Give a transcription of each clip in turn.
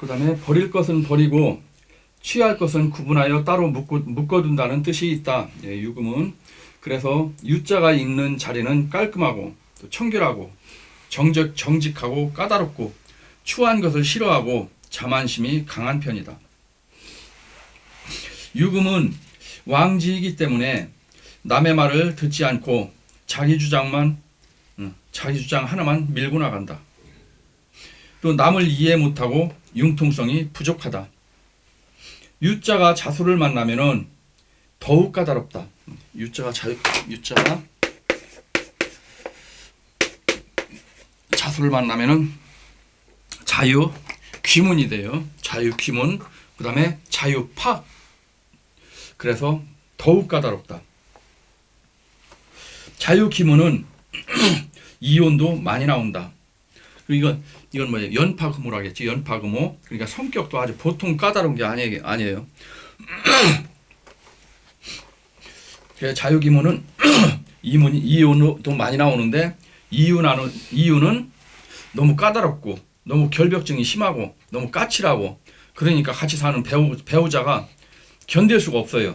그 다음에 버릴 것은 버리고 취할 것은 구분하여 따로 묶어둔다는 뜻이 있다. 예, 유금은 그래서 유자가 있는 자리는 깔끔하고 또 청결하고 정직하고 까다롭고 추한 것을 싫어하고 자만심이 강한 편이다. 유금은 왕지이기 때문에 남의 말을 듣지 않고 자기 주장 하나만 밀고 나간다. 또 남을 이해 못하고 융통성이 부족하다. 유자가 자수를 만나면은 더욱 까다롭다. 유자가 자수를 만나면은 자유 귀문이 돼요. 자유 귀문, 그 다음에 자유파. 그래서 더욱 까다롭다. 자유 귀문은 이혼도 많이 나온다. 그리고 이건 뭐예요? 연파금오라고 하겠지. 연파금오. 그러니까 성격도 아주 보통 까다로운 게 아니에요. 자유기문은 이혼도 많이 나오는데 이유는 너무 까다롭고 너무 결벽증이 심하고 너무 까칠하고 그러니까 같이 사는 배우자가 견딜 수가 없어요.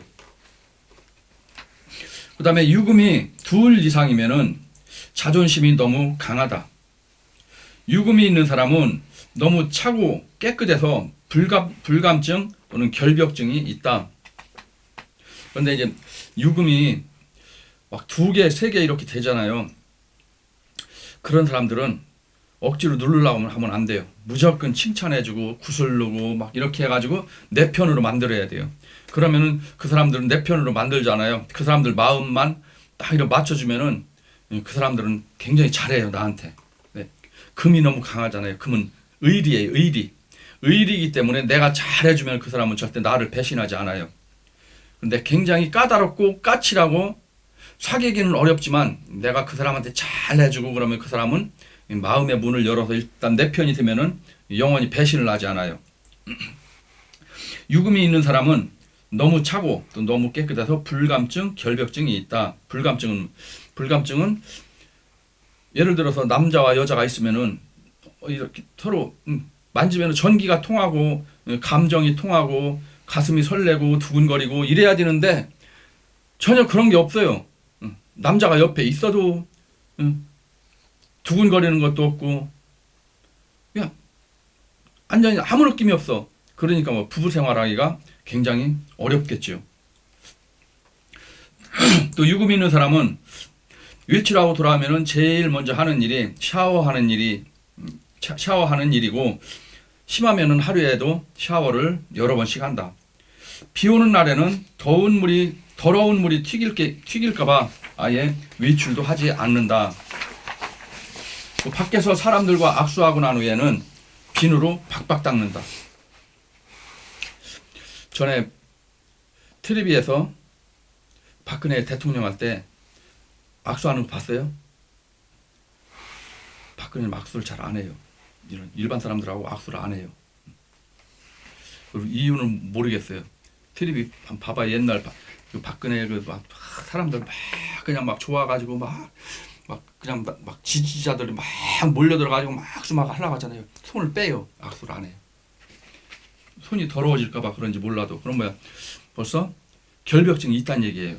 그 다음에 유금이 둘 이상이면은 자존심이 너무 강하다. 유금이 있는 사람은 너무 차고 깨끗해서 불감증 또는 결벽증이 있다. 그런데 이제 유금이 막 2개, 3개 이렇게 되잖아요. 그런 사람들은 억지로 누르려고 하면 안 돼요. 무조건 칭찬해주고 구슬르고 막 이렇게 해가지고 내 편으로 만들어야 돼요. 그러면은 그 사람들은 내 편으로 만들잖아요. 그 사람들 마음만 딱 이렇게 맞춰주면은 그 사람들은 굉장히 잘해요, 나한테. 네. 금이 너무 강하잖아요. 금은 의리예요, 의리. 의리이기 때문에 내가 잘해주면 그 사람은 절대 나를 배신하지 않아요. 근데 굉장히 까다롭고 까칠하고 사귀기는 어렵지만 내가 그 사람한테 잘해주고 그러면 그 사람은 마음의 문을 열어서 일단 내 편이 되면은 영원히 배신을 하지 않아요. 유금이 있는 사람은 너무 차고 또 너무 깨끗해서 불감증, 결벽증이 있다. 불감증은 예를 들어서 남자와 여자가 있으면은 이렇게 서로 만지면 전기가 통하고 감정이 통하고 가슴이 설레고 두근거리고 이래야 되는데 전혀 그런 게 없어요. 남자가 옆에 있어도 두근거리는 것도 없고 그냥 완전히 아무 느낌이 없어. 그러니까 뭐 부부 생활하기가 굉장히 어렵겠죠. 또 유금 있는 사람은 외출하고 돌아오면은 제일 먼저 하는 일이 샤워하는 일이고 심하면은 하루에도 샤워를 여러 번씩 한다. 비 오는 날에는 더러운 물이 튀길까봐 아예 외출도 하지 않는다. 밖에서 사람들과 악수하고 난 후에는 비누로 박박 닦는다. 전에 텔레비에서 박근혜 대통령 할 때 악수하는 거 봤어요? 박근혜는 악수를 잘 안 해요. 일반 사람들하고 악수를 안 해요. 그리고 이유는 모르겠어요. 텔레비 봐봐. 옛날 박근혜 막 사람들 막 그냥 막 좋아가지고 막 그냥 막 지지자들이 막 몰려들어가지고 막 악수 막 하려고 하잖아요. 손을 빼요. 악수를 안 해요. 손이 더러워질까봐 그런지 몰라도. 그럼 뭐야? 벌써 결벽증이 있다는 얘기예요.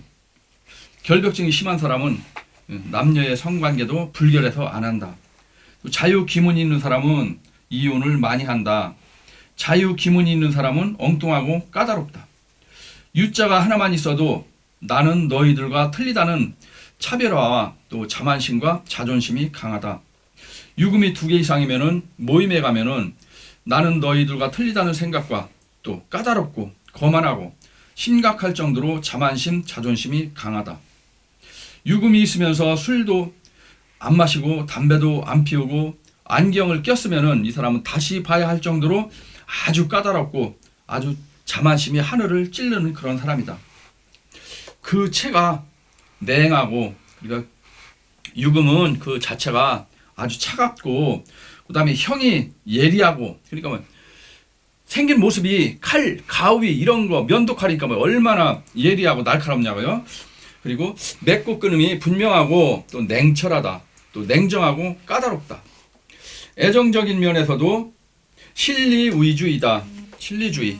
결벽증이 심한 사람은 남녀의 성관계도 불결해서 안 한다. 자유 기문이 있는 사람은 이혼을 많이 한다. 자유 기문이 있는 사람은 엉뚱하고 까다롭다. 유자가 하나만 있어도 나는 너희들과 틀리다는 차별화와 또 자만심과 자존심이 강하다. 유금이 2개 이상이면은 모임에 가면은 나는 너희들과 틀리다는 생각과 또 까다롭고 거만하고 심각할 정도로 자만심, 자존심이 강하다. 유금이 있으면서 술도 안 마시고 담배도 안 피우고 안경을 꼈으면은 이 사람은 다시 봐야 할 정도로 아주 까다롭고 아주 자만심이 하늘을 찌르는 그런 사람이다. 그 체가 냉하고 그러니까 유금은 그 자체가 아주 차갑고 그 다음에 형이 예리하고 그러니까 뭐 생긴 모습이 칼, 가위 이런 거 면도칼이니까 뭐 얼마나 예리하고 날카롭냐고요. 그리고 맺고 끊음이 분명하고 또 냉철하다. 또 냉정하고 까다롭다. 애정적인 면에서도 실리위주의다. 실리주의.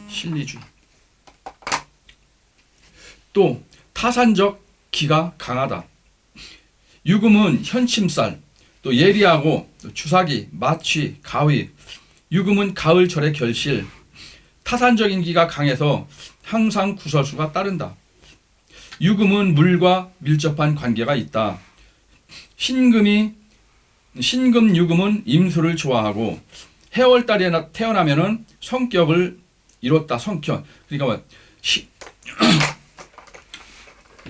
또 타산적 기가 강하다. 유금은 현침살, 또 예리하고 또 주사기, 마취, 가위. 유금은 가을철의 결실. 타산적인 기가 강해서 항상 구설수가 따른다. 유금은 물과 밀접한 관계가 있다. 신금 유금은 임수를 좋아하고 해월달에 태어나면은 성격을 이뤘다. 성격. 그러니까 뭐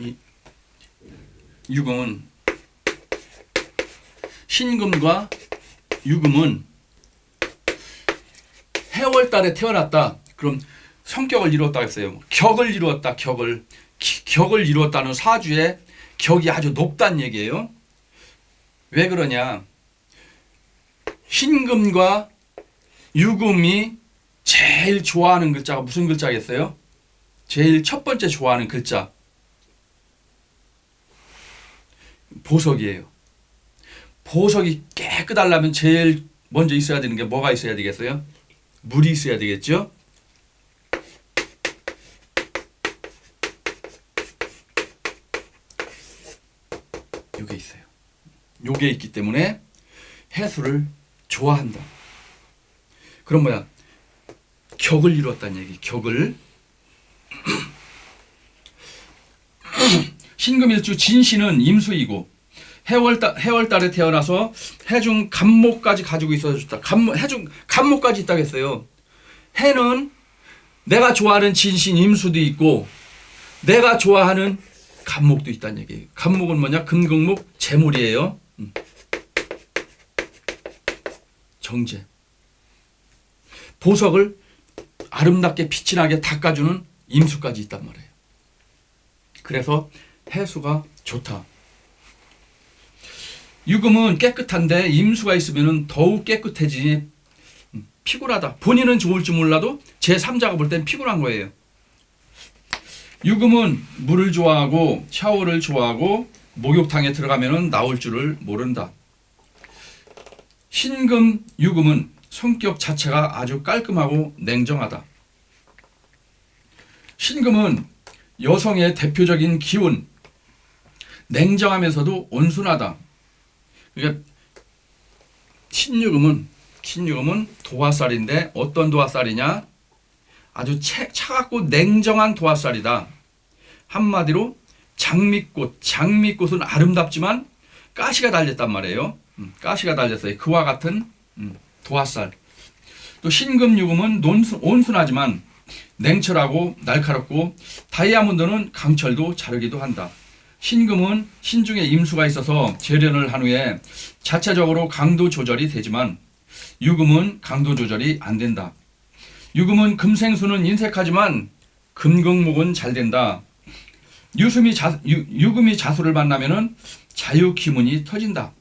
이 유금은 신금과 유금은 해월달에 태어났다. 그럼 성격을 이루었다 했어요. 격을 이루었다. 격을 이루었다는 사주에 격이 아주 높다는 얘기예요. 왜 그러냐? 신금과 유금이 제일 좋아하는 글자가 무슨 글자겠어요? 제일 첫 번째 좋아하는 글자 보석이에요. 보석이 깨끗하려면 제일 먼저 있어야 되는 게 뭐가 있어야 되겠어요? 물이 있어야 되겠죠? 요게 있어요. 요게 있기 때문에 해수를 좋아한다. 그럼 뭐야? 격을 이뤘다는 얘기. 격을. 신금일주 진신은 임수이고 해월달에 태어나서 해중 간목까지 가지고 있어서 좋다. 해중 간목까지 있다고 했어요. 해는 내가 좋아하는 진신 임수도 있고 내가 좋아하는 간목도 있다는 얘기예요. 간목은 뭐냐? 금극목 재물이에요. 정제. 보석을 아름답게 빛이 나게 닦아주는 임수까지 있단 말이에요. 그래서 해수가 좋다. 유금은 깨끗한데 임수가 있으면 더욱 깨끗해지니 피곤하다. 본인은 좋을지 몰라도 제3자가 볼 땐 피곤한 거예요. 유금은 물을 좋아하고 샤워를 좋아하고 목욕탕에 들어가면 나올 줄을 모른다. 신금, 유금은 성격 자체가 아주 깔끔하고 냉정하다. 신금은 여성의 대표적인 기운, 냉정하면서도 온순하다. 그러니까 신유금은 도화살인데 어떤 도화살이냐? 아주 차갑고 냉정한 도화살이다. 한마디로 장미꽃은 아름답지만 가시가 달렸단 말이에요. 가시가 달렸어요. 그와 같은 도화살. 또 신금유금은 온순하지만 냉철하고 날카롭고 다이아몬드는 강철도 자르기도 한다. 신금은 신중에 임수가 있어서 재련을 한 후에 자체적으로 강도 조절이 되지만 유금은 강도 조절이 안 된다. 유금은 금생수는 인색하지만 금극목은 잘 된다. 유금이 자수를 만나면은 자유기문이 터진다.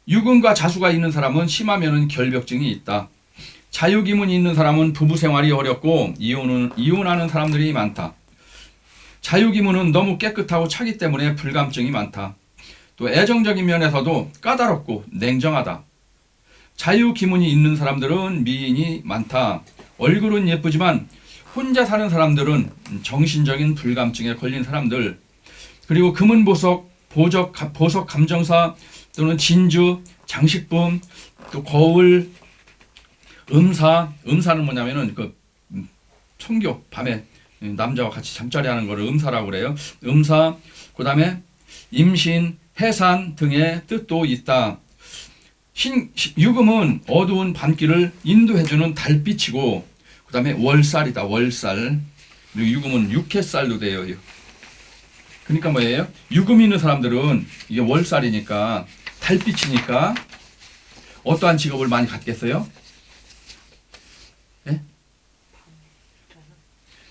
유금과 자수가 있는 사람은 심하면은 결벽증이 있다. 자유기문이 있는 사람은 부부 생활이 어렵고 이혼하는 사람들이 많다. 자유기문은 너무 깨끗하고 차기 때문에 불감증이 많다. 또 애정적인 면에서도 까다롭고 냉정하다. 자유기문이 있는 사람들은 미인이 많다. 얼굴은 예쁘지만 혼자 사는 사람들은 정신적인 불감증에 걸린 사람들, 그리고 금은보석, 보석 감정사 또는 진주, 장식품, 또 거울, 음사는 뭐냐면은 그 청교 밤에 남자와 같이 잠자리 하는 거를 음사라고 그래요. 음사, 그 다음에 임신, 해산 등의 뜻도 있다. 유금은 어두운 밤길을 인도해주는 달빛이고, 그 다음에 월살이다. 월살. 그리고 유금은 육해살도 돼요. 그러니까 뭐예요? 유금 있는 사람들은 이게 월살이니까 달빛이니까 어떠한 직업을 많이 갖겠어요? 예?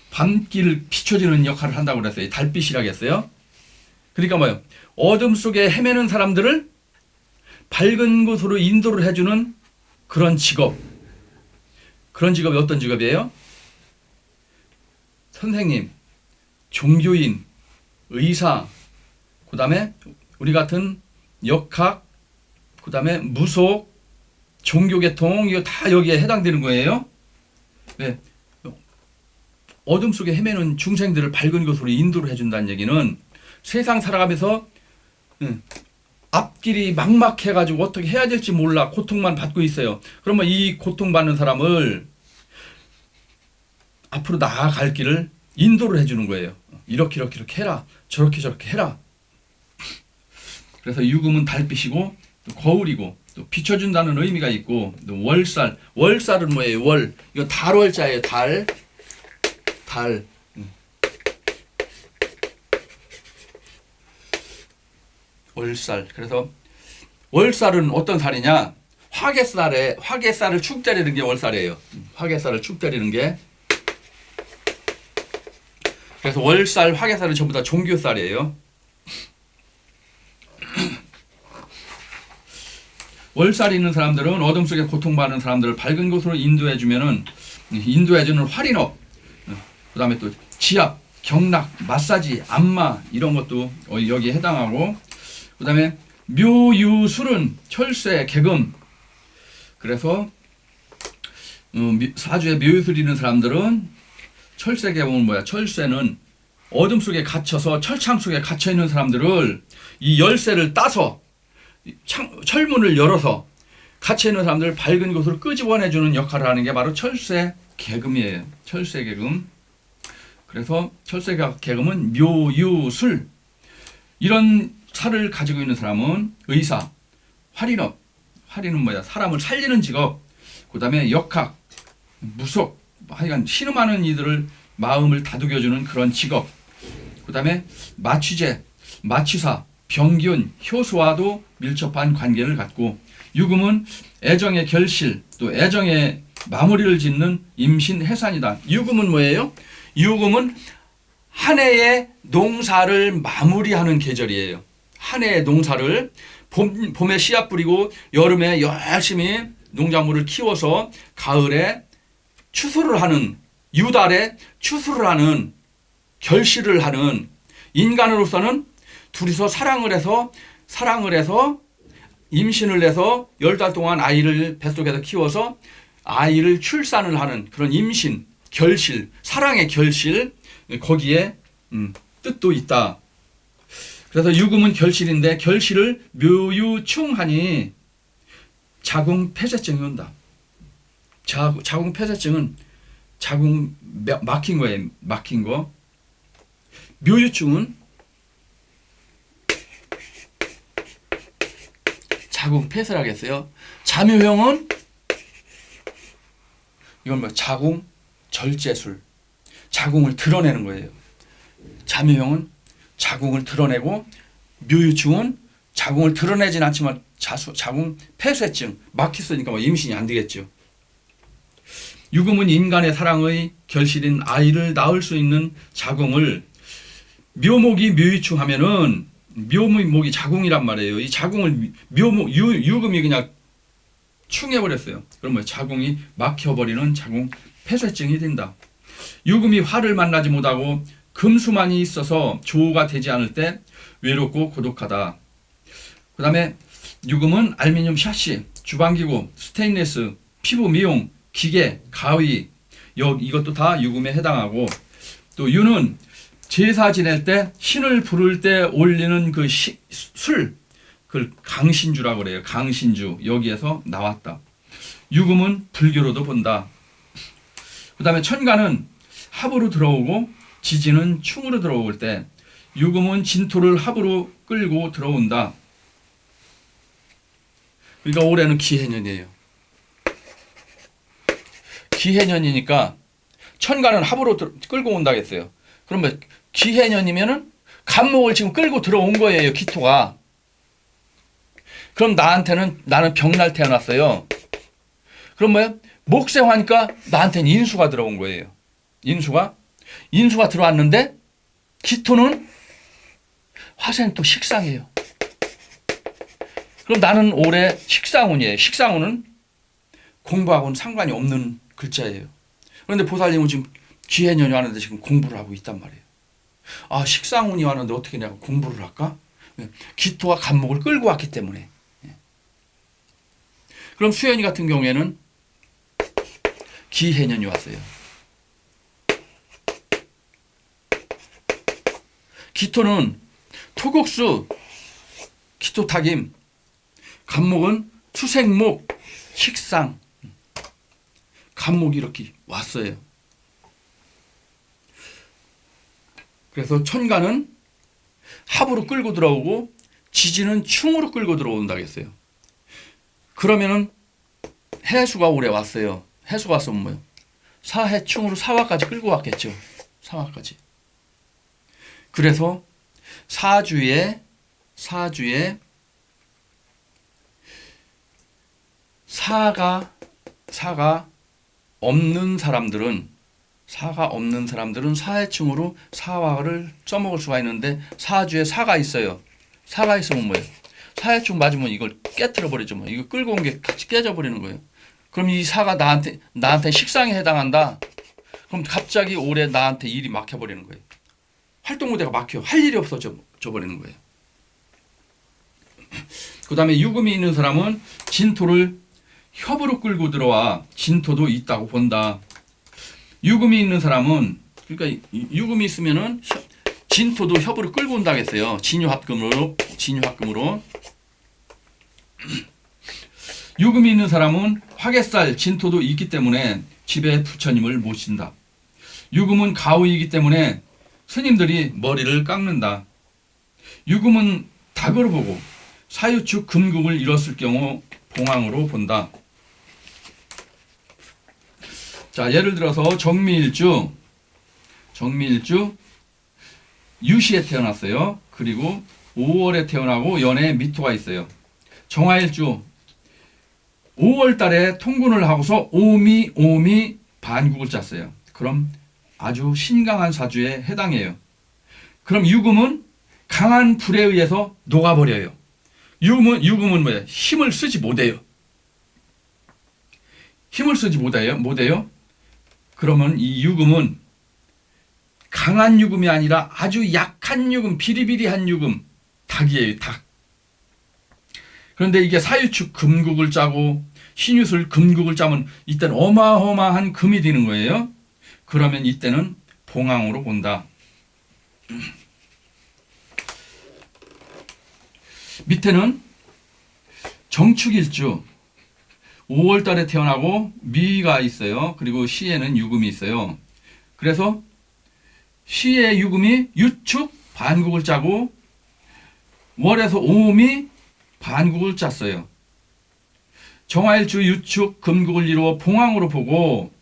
밤길을 비춰주는 역할을 한다고 그랬어요. 달빛이라겠어요. 그러니까 뭐예요? 어둠 속에 헤매는 사람들을 밝은 곳으로 인도를 해주는 그런 직업. 그런 직업이 어떤 직업이에요? 선생님, 종교인, 의사, 그 다음에 우리 같은 역학, 그 다음에 무속, 종교계통 이거 다 여기에 해당되는 거예요. 네. 어둠 속에 헤매는 중생들을 밝은 것으로 인도를 해준다는 얘기는 세상 살아가면서 앞길이 막막해가지고 어떻게 해야 될지 몰라 고통만 받고 있어요. 그러면 이 고통받는 사람을 앞으로 나아갈 길을 인도를 해주는 거예요. 이렇게 해라. 저렇게 해라. 그래서 유금은 달빛이고 또 거울이고 또 비춰준다는 의미가 있고 또 월살. 월살은 뭐예요? 월. 이거 달월자예요. 달. 월살. 그래서 월살은 어떤 살이냐? 화개살을 축 때리는 게 월살이에요. 화개살을 축 때리는 게. 그래서 월살, 화개살은 전부 다 종교살이에요. 월살이 있는 사람들은 어둠 속에 고통받는 사람들을 밝은 곳으로 인도해주는 활인업, 그 다음에 또 지압, 경락, 마사지, 안마 이런 것도 여기에 해당하고, 그 다음에 묘유술은 철새, 개금. 그래서 사주에 묘유술 있는 사람들은 철새, 개금은 뭐야? 철새는 어둠 속에 갇혀서 철창 속에 갇혀 있는 사람들을 이 열쇠를 따서 철문을 열어서 갇혀 있는 사람들을 밝은 곳으로 끄집어내주는 역할을 하는 게 바로 철새, 개금이에요. 철새, 개금. 그래서 철새, 개금은 묘유술. 이런 살을 가지고 있는 사람은 의사, 활인업. 활인은 뭐야? 사람을 살리는 직업. 그 다음에 역학, 무속. 하여간 신음하는 이들을 마음을 다독여주는 그런 직업. 그 다음에 마취제, 마취사, 병균, 효수와도 밀접한 관계를 갖고, 유금은 애정의 결실, 또 애정의 마무리를 짓는 임신 해산이다. 유금은 뭐예요? 유금은 한 해의 농사를 마무리하는 계절이에요. 한 해의 농사를 봄에 씨앗 뿌리고 여름에 열심히 농작물을 키워서 가을에 추수를 하는, 유달에 추수를 하는, 결실을 하는, 인간으로서는 둘이서 사랑을 해서 임신을 해서 10달 동안 아이를 뱃속에서 키워서 아이를 출산을 하는 그런 임신, 결실, 사랑의 결실, 거기에 뜻도 있다. 그래서 유금은 결실인데 결실을 묘유충하니 자궁 폐쇄증이 온다. 자궁 폐쇄증은 자궁 막힌 거예요. 막힌 거. 묘유충은 자궁 폐쇄라겠어요. 자묘형은 이건 뭐 자궁 절제술. 자궁을 드러내는 거예요. 자묘형은 자궁을 드러내고, 묘유충은 자궁을 드러내진 않지만 자궁 폐쇄증, 막혔으니까 뭐 임신이 안 되겠죠. 유금은 인간의 사랑의 결실인 아이를 낳을 수 있는 자궁을 묘목이 묘유충하면은, 묘목이 자궁이란 말이에요. 이 자궁을 유금이 그냥 충해버렸어요. 그러면 자궁이 막혀버리는 자궁 폐쇄증이 된다. 유금이 화를 만나지 못하고 금수만이 있어서 조우가 되지 않을 때 외롭고 고독하다. 그 다음에 유금은 알루미늄 샤시, 주방기구, 스테인리스, 피부 미용, 기계, 가위, 이것도 다 유금에 해당하고, 또 유는 제사 지낼 때 신을 부를 때 올리는 그 술, 그걸 강신주라고 그래요. 강신주. 여기에서 나왔다. 유금은 불교로도 본다. 그 다음에 천간은 합으로 들어오고 지지는 충으로 들어올 때 유금은 진토를 합으로 끌고 들어온다. 그러니까 올해는 기해년이에요. 기해년이니까 천간은 합으로 끌고 온다 했어요. 그러면 기해년이면은 간목을 지금 끌고 들어온 거예요. 기토가. 그럼 나는 병날 태어났어요. 그럼 뭐야? 목생화니까 나한테는 인수가 들어온 거예요. 인수가 들어왔는데 기토는 화생은 또 식상이에요. 그럼 나는 올해 식상운이에요. 식상운은 공부하고는 상관이 없는 글자예요. 그런데 보살님은 지금 기해년이 왔는데 지금 공부를 하고 있단 말이에요. 아, 식상운이 왔는데 어떻게 내가 공부를 할까? 기토가 간목을 끌고 왔기 때문에. 그럼 수연이 같은 경우에는 기해년이 왔어요. 기토는 토국수, 기토탁임, 간목은 투생목, 식상, 간목이 이렇게 왔어요. 그래서 천간은 합으로 끌고 들어오고 지지는 충으로 끌고 들어온다고 했어요. 그러면은 해수가 올해 왔어요. 해수가 왔으면 뭐예요? 사해충으로 사화까지 끌고 왔겠죠. 사화까지. 그래서 사주에 사가 없는 사람들은 사해충으로 사화를 써먹을 수가 있는데 사주에 사가 있어요. 사가 있으면 뭐예요? 사해충 맞으면 이걸 깨트려 버리죠. 뭐. 이거 끌고 온 게 같이 깨져 버리는 거예요. 그럼 이 사가 나한테 식상에 해당한다. 그럼 갑자기 올해 나한테 일이 막혀 버리는 거예요. 활동 무대가 막혀. 할 일이 없어져 버리는 거예요. 그 다음에 유금이 있는 사람은 진토를 협으로 끌고 들어와 진토도 있다고 본다. 유금이 있는 사람은 그러니까 유금이 있으면은 진토도 협으로 끌고 온다고 했어요. 진유합금으로. 유금이 있는 사람은 화개살 진토도 있기 때문에 집에 부처님을 모신다. 유금은 가우이기 때문에 스님들이 머리를 깎는다. 유금은 닭으로 보고 사유축 금국을 이뤘을 경우 봉황으로 본다. 자, 예를 들어서 정미일주 유시에 태어났어요. 그리고 5월에 태어나고 연에 미토가 있어요. 정화일주 5월 달에 통군을 하고서 오미 반국을 짰어요. 그럼 아주 신강한 사주에 해당해요. 그럼 유금은 강한 불에 의해서 녹아버려요. 유금은 뭐예요? 힘을 쓰지 못해요. 힘을 쓰지 못해요. 그러면 이 유금은 강한 유금이 아니라 아주 약한 유금, 비리비리한 유금, 닭이에요, 닭. 그런데 이게 사유축 금국을 짜고 신유술 금국을 짜면 이때는 어마어마한 금이 되는 거예요. 그러면 이때는 봉황으로 본다. 밑에는 정축일주 5월 달에 태어나고 미가 있어요. 그리고 시에는 유금이 있어요. 그래서 시의 유금이 유축 반국을 짜고 월에서 오미 반국을 짰어요. 정화일주 유축 금국을 이루어 봉황으로 보고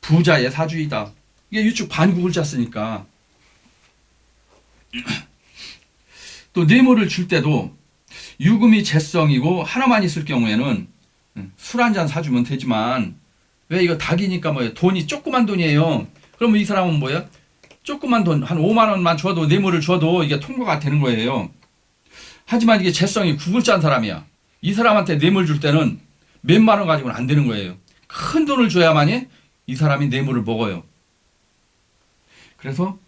부자의 사주이다. 이게 유축 반국을 짰으니까. 또 뇌물을 줄 때도 유금이 재성이고 하나만 있을 경우에는 술 한잔 사주면 되지만 왜 이거 닭이니까 뭐예요? 돈이 조그만 돈이에요. 그러면 이 사람은 뭐예요? 조그만 돈 한 5만 원만 줘도 뇌물을 줘도 이게 통과가 되는 거예요. 하지만 이게 재성이 국을 짠 사람이야. 이 사람한테 뇌물 줄 때는 몇만 원 가지고는 안 되는 거예요. 큰 돈을 줘야만이 이 사람이 뇌물을 먹어요. 그래서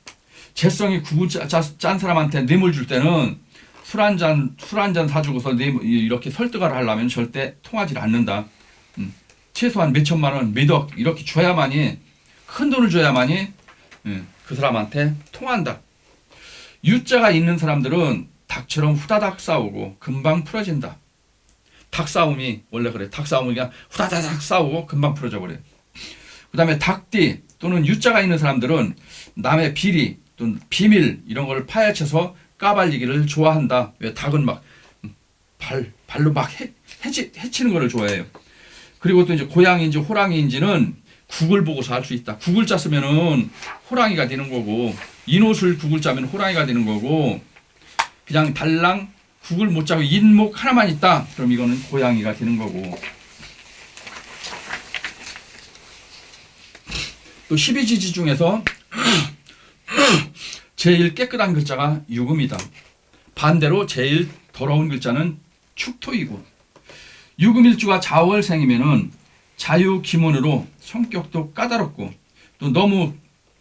재성이 국을 짠 사람한테 뇌물 줄 때는 술 한 잔 사주고서 이렇게 설득을 하려면 절대 통하지 않는다. 최소한 몇 천만 원, 몇 억 이렇게 줘야만이 큰 돈을 줘야만이 그 사람한테 통한다. 유자가 있는 사람들은 닭처럼 후다닥 싸우고 금방 풀어진다. 닭 싸움이 원래 그래. 닭 싸움이 그냥 후다닥 싸우고 금방 풀어져 버려요. 그 다음에 닭띠 또는 유자가 있는 사람들은 남의 비리 또는 비밀 이런 걸 파헤쳐서 까발리기를 좋아한다. 왜 닭은 막 발로 막 해치는 거를 좋아해요. 그리고 또 이제 고양이인지 호랑이인지는 국을 보고서 알 수 있다. 국을 짰으면은 호랑이가 되는 거고 인옷을 국을 짜면 호랑이가 되는 거고 그냥 달랑 국을 못 짜고 인목 하나만 있다. 그럼 이거는 고양이가 되는 거고. 또 12지지 중에서 제일 깨끗한 글자가 유금이다. 반대로 제일 더러운 글자는 축토이고 유금일주가 자월생이면은 자유기문으로 성격도 까다롭고 또 너무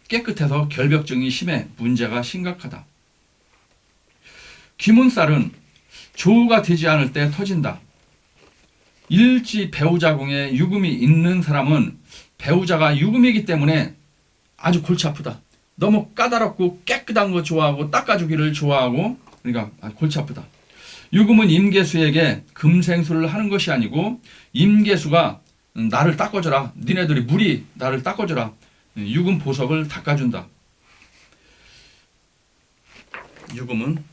깨끗해서 결벽증이 심해 문제가 심각하다. 기문살은 조우가 되지 않을 때 터진다. 일지 배우자궁에 유금이 있는 사람은 배우자가 유금이기 때문에 아주 골치 아프다. 너무 까다롭고 깨끗한 거 좋아하고 닦아주기를 좋아하고 그러니까 골치 아프다. 유금은 임계수에게 금생수를 하는 것이 아니고 임계수가 나를 닦아줘라. 니네들이 물이 나를 닦아줘라. 유금 보석을 닦아준다. 유금은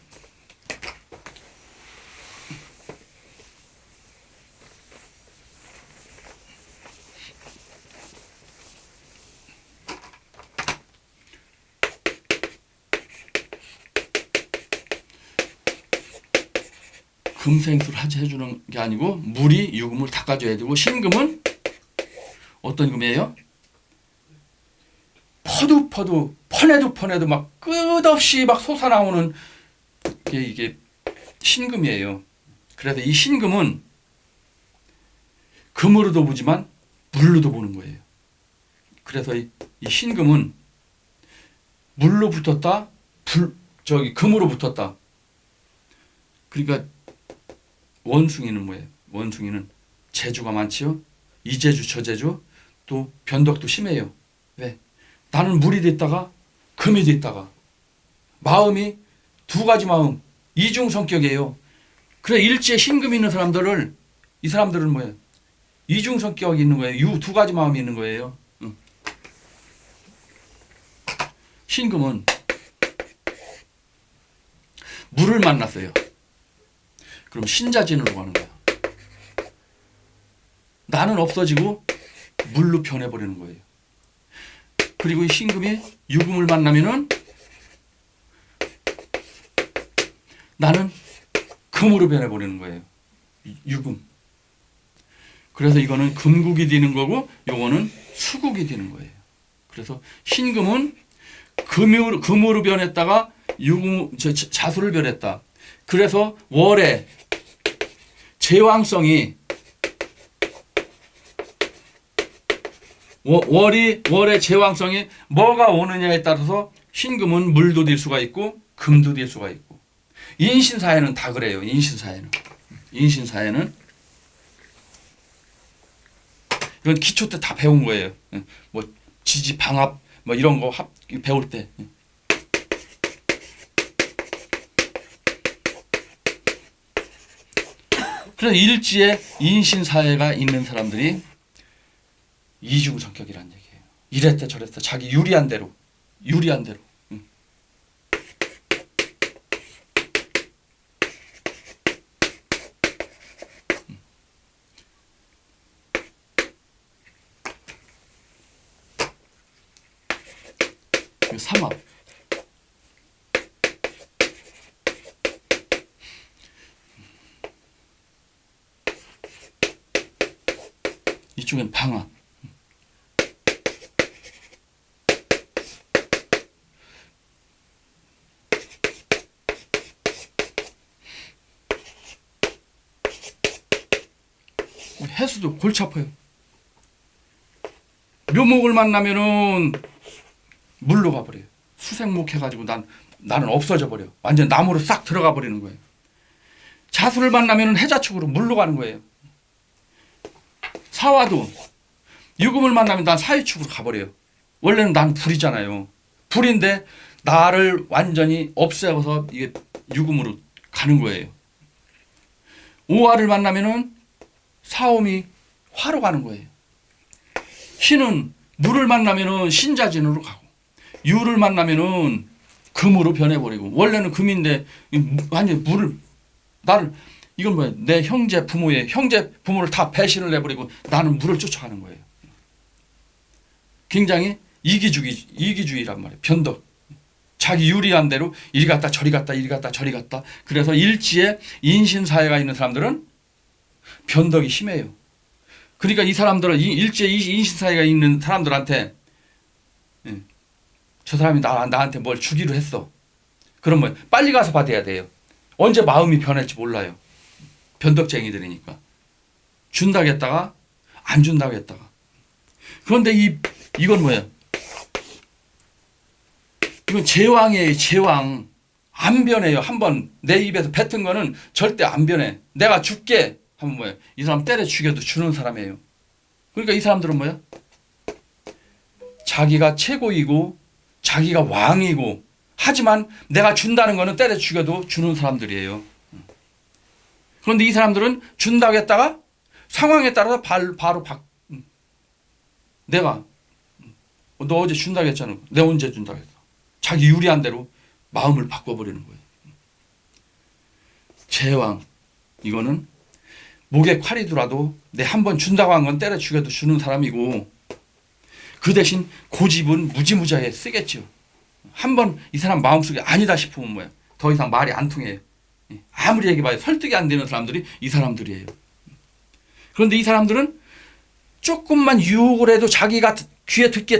금생수를 해주는 게 아니고 물이 유금을 닦아줘야 되고 신금은 어떤 금이에요? 퍼내도 막 끝없이 막 솟아나오는 이게 신금이에요. 그래서 이 신금은 금으로도 보지만 물로도 보는 거예요. 그래서 이 신금은 물로 붙었다, 금으로 붙었다. 그러니까 원숭이는 뭐예요? 원숭이는 재주가 많지요. 이재주, 저재주, 또 변덕도 심해요. 왜? 나는 물이 됐다가 금이 됐다가 마음이 두 가지 마음, 이중 성격이에요. 그래 일지에 신금이 있는 사람들을 이 사람들은 뭐예요? 이중 성격이 있는 거예요. 두 가지 마음이 있는 거예요. 신금은 물을 만났어요. 그럼 신자진으로 가는 거야. 나는 없어지고 물로 변해버리는 거예요. 그리고 이 신금이 유금을 만나면은 나는 금으로 변해버리는 거예요. 유금. 그래서 이거는 금국이 되는 거고 요거는 수국이 되는 거예요. 그래서 신금은 금으로 변했다가 자수를 변했다. 그래서 월의 제왕성이 월의 제왕성이 뭐가 오느냐에 따라서 신금은 물도 될 수가 있고 금도 될 수가 있고 인신사회는 다 그래요. 인신사회는 이건 기초 때 다 배운 거예요. 뭐 지지 방합 뭐 이런 거 배울 때. 그래서 일지에 인신사회가 있는 사람들이 이중 성격이라는 얘기예요. 이랬다 저랬다 자기 유리한 대로. 삼합. 이쪽엔 방합. 해수도 골치 아파요. 묘목을 만나면은 물로 가버려요. 수생목 해가지고 나는 없어져 버려. 완전 나무로 싹 들어가 버리는 거예요. 자수를 만나면은 해자축으로 물로 가는 거예요. 사화도 유금을 만나면 난 사유축으로 가버려요. 원래는 난 불이잖아요. 불인데 나를 완전히 없애서 이게 유금으로 가는 거예요. 오화를 만나면은 사옴이 화로 가는 거예요. 신은 물을 만나면은 신자진으로 가고 유를 만나면은 금으로 변해버리고 원래는 금인데 완전 물을 나를 이건 뭐야? 내 형제 부모를 다 배신을 해버리고 나는 물을 쫓아가는 거예요. 굉장히 이기주의란 말이에요. 변덕. 자기 유리한 대로 이리 갔다 저리 갔다 이리 갔다 저리 갔다. 그래서 일지에 인신사회가 있는 사람들은 변덕이 심해요. 그러니까 이 사람들은 일지에 인신사회가 있는 사람들한테 저 사람이 나한테 뭘 주기로 했어. 그러면 빨리 가서 받아야 돼요. 언제 마음이 변할지 몰라요. 변덕쟁이들이니까. 준다고 했다가 안 준다고 했다가. 그런데 이건 뭐예요? 이건 제왕이에요. 제왕. 안 변해요. 한번 내 입에서 뱉은 거는 절대 안 변해. 내가 줄게. 하면 뭐예요? 이 사람 때려 죽여도 주는 사람이에요. 그러니까 이 사람들은 뭐야? 자기가 최고이고 자기가 왕이고 하지만 내가 준다는 거는 때려 죽여도 주는 사람들이에요. 그런데 이 사람들은 준다고 했다가 상황에 따라서 바로 내가 너 어제 준다고 했잖아. 내가 언제 준다고 했어. 자기 유리한 대로 마음을 바꿔버리는 거예요. 제왕 이거는 목에 칼이 들어도 내 한 번 준다고 한 건 때려 죽여도 주는 사람이고 그 대신 고집은 무지무지하게 쓰겠죠. 한 번 이 사람 마음속에 아니다 싶으면 뭐야? 더 이상 말이 안 통해요. 아무리 얘기해봐야 설득이 안 되는 사람들이 이 사람들이에요. 그런데 이 사람들은 조금만 유혹을 해도 자기가 귀에 듣기에